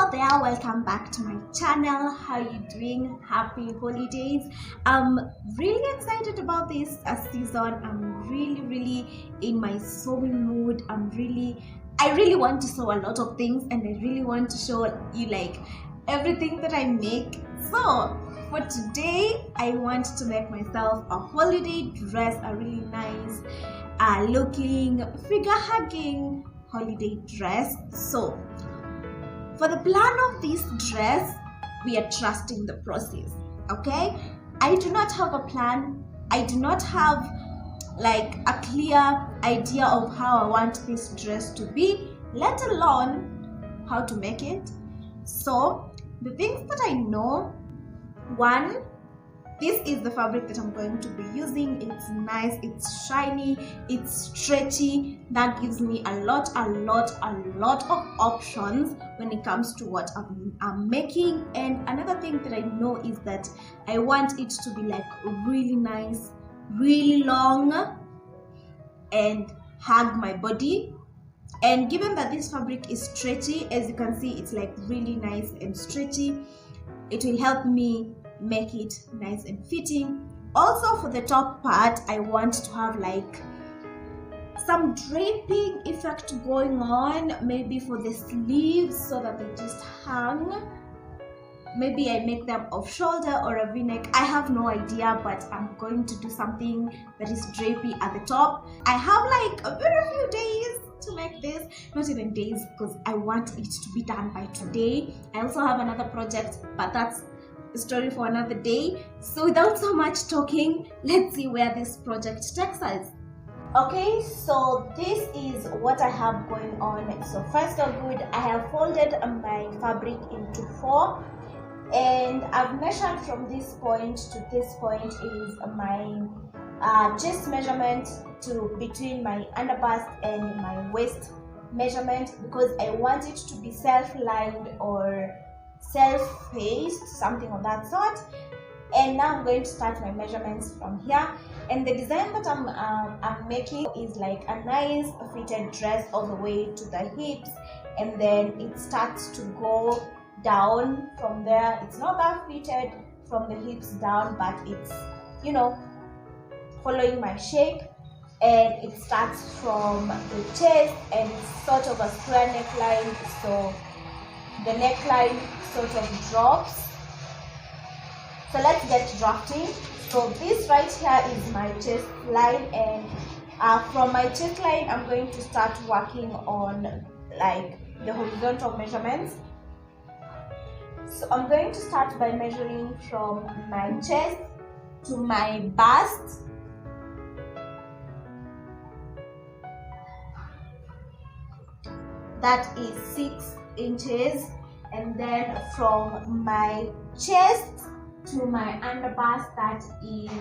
Hello there, welcome back to my channel. How are you doing? Happy holidays. I'm really excited about this season. I'm really in my sewing mood. I really want to sew a lot of things, and I really want to show you like everything that I make. So for today I want to make myself a holiday dress, a really nice looking figure hugging holiday dress. So for the plan of this dress, we are trusting the process, okay? I do not have a plan. I do not have like a clear idea of how I want this dress to be, let alone how to make it. So the things that I know, one, this is the fabric that I'm going to be using. It's nice, it's shiny, it's stretchy. That gives me a lot of options when it comes to what I'm making. And another thing that I know is that I want it to be like really nice, really long, and hug my body. And given that this fabric is stretchy, as you can see, it's like really nice and stretchy, it will help me make it nice and fitting. Also, for the top part, I want to have like some draping effect going on, maybe for the sleeves so that they just hang. Maybe I make them off shoulder or a v-neck. I have no idea, but I'm going to do something that is drapey at the top. I have like a very few days to make this, not even days, because I want it to be done by today. I also have another project, but that's a story for another day. So without so much talking, let's see where this project takes us. Okay, so this is what I have going on. So first of all, I have folded my fabric into 4, and I've measured from this point to this point is my chest measurement to between my underbust and my waist measurement, because I want it to be self-lined or self-faced, something of that sort. And now I'm going to start my measurements from here. And the design that I'm making is like a nice fitted dress all the way to the hips, and then it starts to go down from there. It's not that fitted from the hips down, but it's, you know, following my shape. And it starts from the chest, and it's sort of a square neckline, so the neckline sort of drops. So let's get drafting. So this right here is my chest line, and from my chest line I'm going to start working on like the horizontal measurements. So I'm going to start by measuring from my chest to my bust. That is 6 inches. And then from my chest to my underbust, that is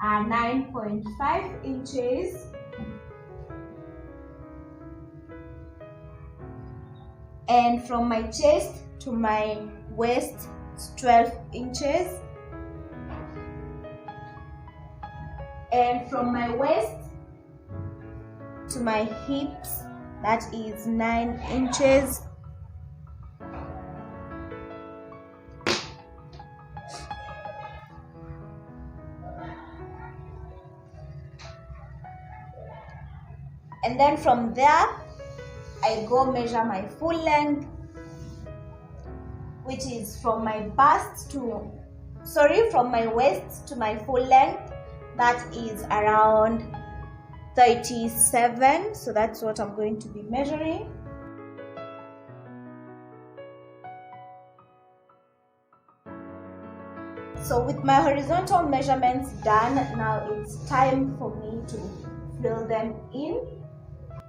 9.5 inches. And from my chest to my waist, it's 12 inches. And from my waist to my hips, that is 9 inches. And then from there, I go measure my full length, which is from my bust to, from my waist to my full length, that is around 37. So that's what I'm going to be measuring. So with my horizontal measurements done, now it's time for me to fill them in.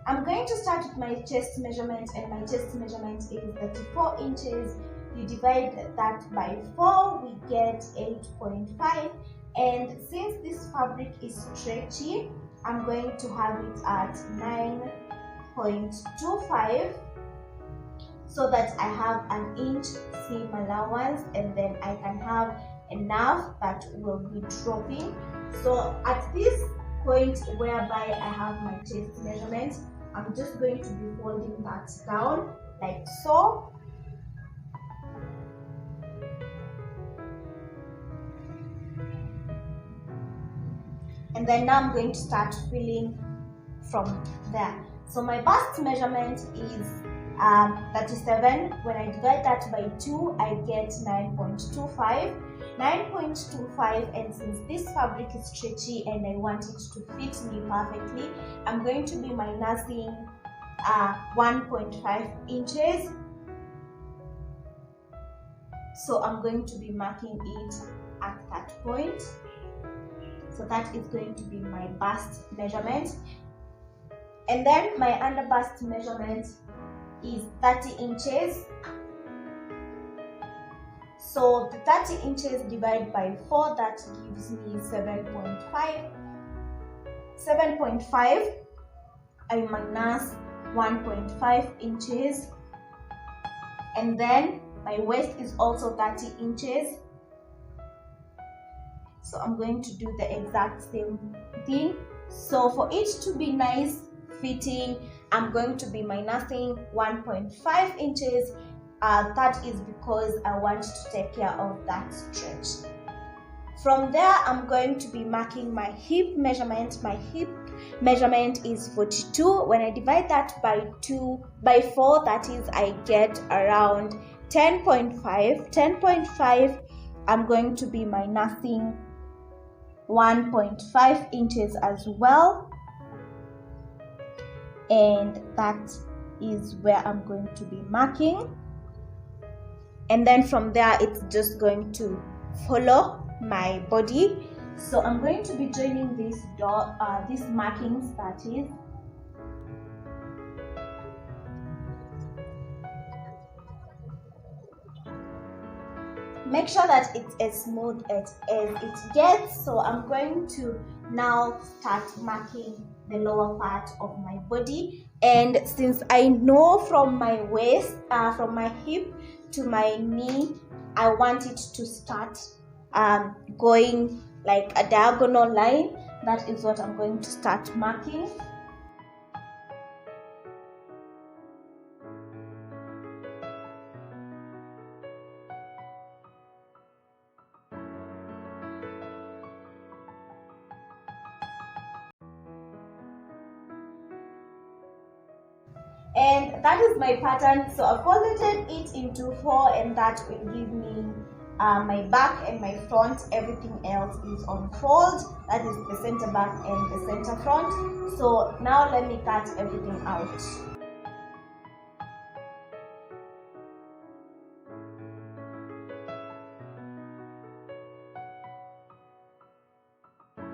I'm going to start with my chest measurement, and my chest measurement is 34 inches. You divide that by 4, we get 8.5. And since this fabric is stretchy, I'm going to have it at 9.25, so that I have an inch seam allowance, and then I can have enough that will be dropping. So at this point whereby I have my chest measurement, I'm just going to be folding that down like so. and then now I'm going to start filling from there. So my bust measurement is 37. When I divide that by 2, I get 9.25. 9.25, and since this fabric is stretchy and I want it to fit me perfectly, I'm going to be minusing 1.5 inches. So I'm going to be marking it at that point. So that is going to be my bust measurement. And then my under bust measurement is 30 inches. So the 30 inches divided by 4, that gives me 7.5. 7.5, I minus 1.5 inches. And then my waist is also 30 inches. So I'm going to do the exact same thing. So for it to be nice fitting, I'm going to be minusing 1.5 inches. That is because I want to take care of that stretch. From there, I'm going to be marking my hip measurement. My hip measurement is 42. When I divide that by 4, that is, I get around 10.5. 10.5, I'm going to be minusing 1.5 inches as well, and that is where I'm going to be marking. And then from there, it's just going to follow my body. So I'm going to be joining these markings, that is. Make sure that it's as smooth as it gets. So I'm going to now start marking the lower part of my body. And since I know from my waist, from my hip to my knee, I want it to start going like a diagonal line, that is what I'm going to start marking. And that is my pattern. So I folded it into 4, and that will give me my back and my front. Everything else is on fold, that is the center back and the center front. So now let me cut everything out.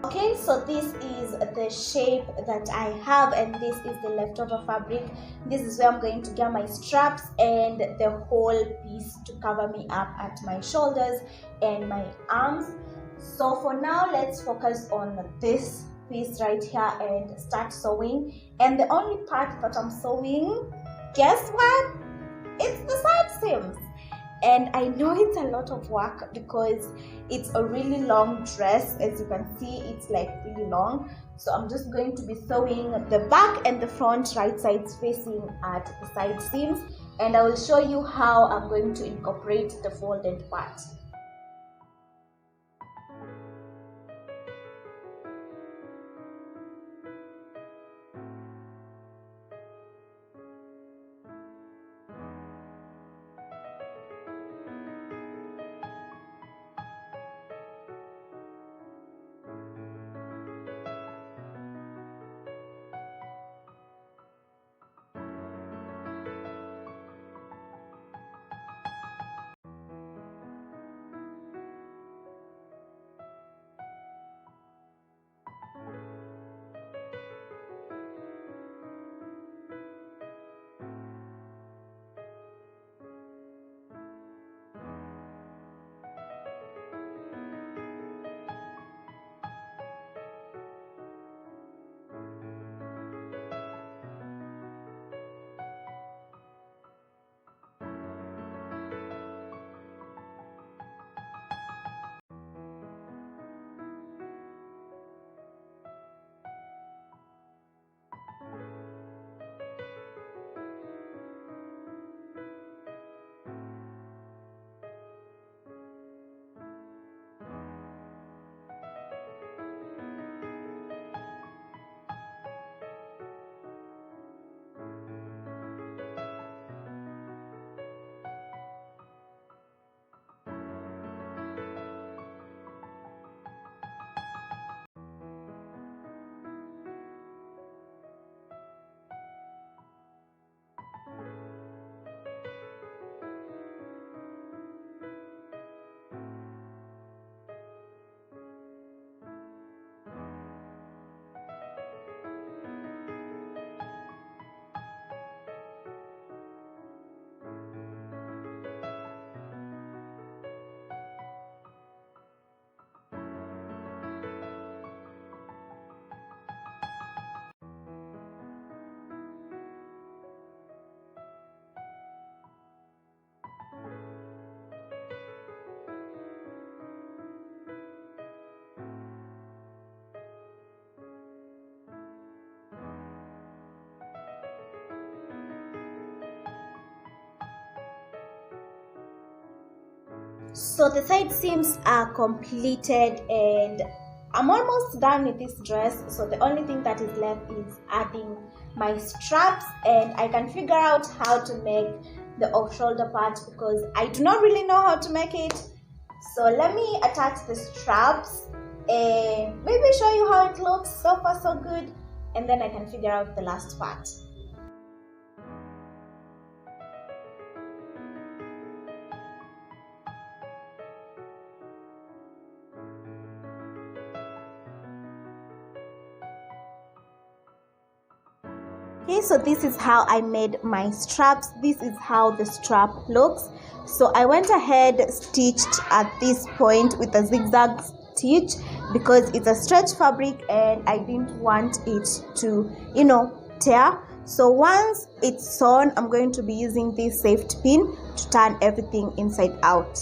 Okay, so this is the shape that I have, and this is the leftover fabric. This is where I'm going to get my straps and the whole piece to cover me up at my shoulders and my arms. So for now, let's focus on this piece right here and start sewing. And the only part that I'm sewing, guess what? It's the side seams. And I know it's a lot of work because it's a really long dress. As you can see, it's like really long. So I'm just going to be sewing the back and the front right sides facing at the side seams, and I will show you how I'm going to incorporate the folded part. So the side seams are completed and I'm almost done with this dress. So the only thing that is left is adding my straps, and I can figure out how to make the off-shoulder part because I do not really know how to make it. So let me attach the straps and maybe show you how it looks. So far so good, and then I can figure out the last part. Okay, so this is how I made my straps. This is how the strap looks. So I went ahead, stitched at this point with a zigzag stitch because it's a stretch fabric and I didn't want it to, tear. So once it's sewn, I'm going to be using this safety pin to turn everything inside out.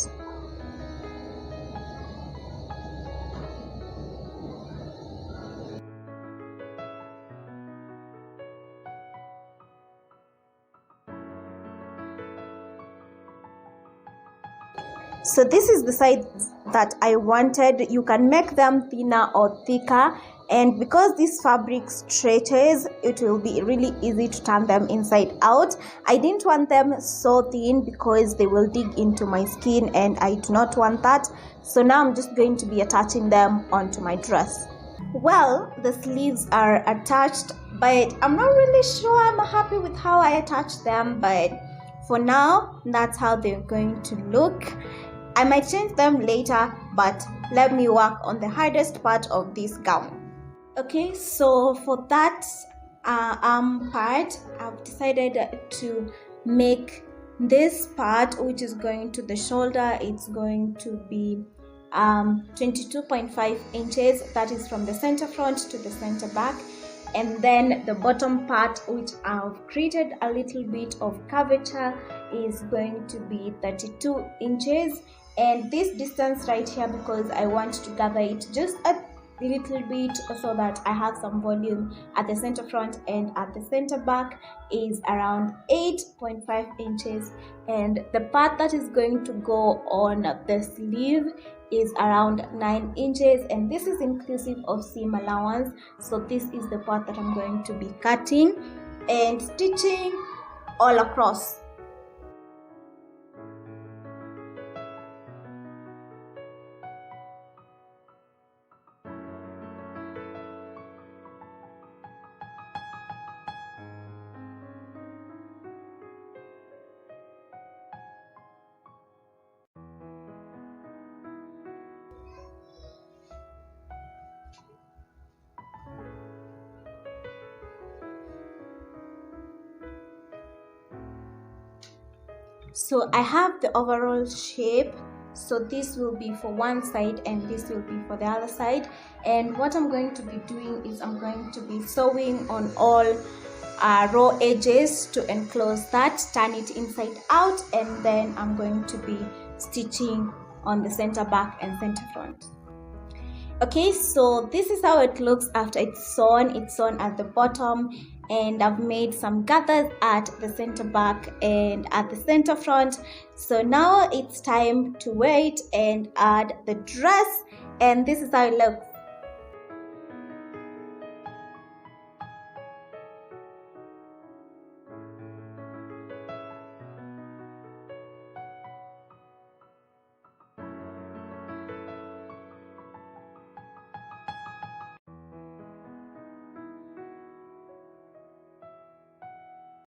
So this is the side that I wanted. You can make them thinner or thicker, and because this fabric stretches, it will be really easy to turn them inside out. I didn't want them so thin because they will dig into my skin and I do not want that. So now I'm just going to be attaching them onto my dress. Well, the sleeves are attached, but I'm not really sure I'm happy with how I attached them, but for now that's how they're going to look. I might change them later, but let me work on the hardest part of this gown. Okay, so for that part, I've decided to make this part, which is going to the shoulder. It's going to be 22.5 inches. That is from the center front to the center back. And then the bottom part, which I've created a little bit of curvature, is going to be 32 inches. And this distance right here, because I want to gather it just a little bit so that I have some volume at the center front and at the center back, is around 8.5 inches. And the part that is going to go on the sleeve is around 9 inches, and this is inclusive of seam allowance. So this is the part that I'm going to be cutting and stitching all across. So I have the overall shape. So this will be for one side and this will be for the other side. And what I'm going to be doing is I'm going to be sewing on all raw edges to enclose that, turn it inside out, and then I'm going to be stitching on the center back and center front. Okay, so this is how it looks after it's sewn. It's sewn at the bottom, and I've made some gathers at the center back and at the center front. So now it's time to wear it and add the dress, and this is how it looks.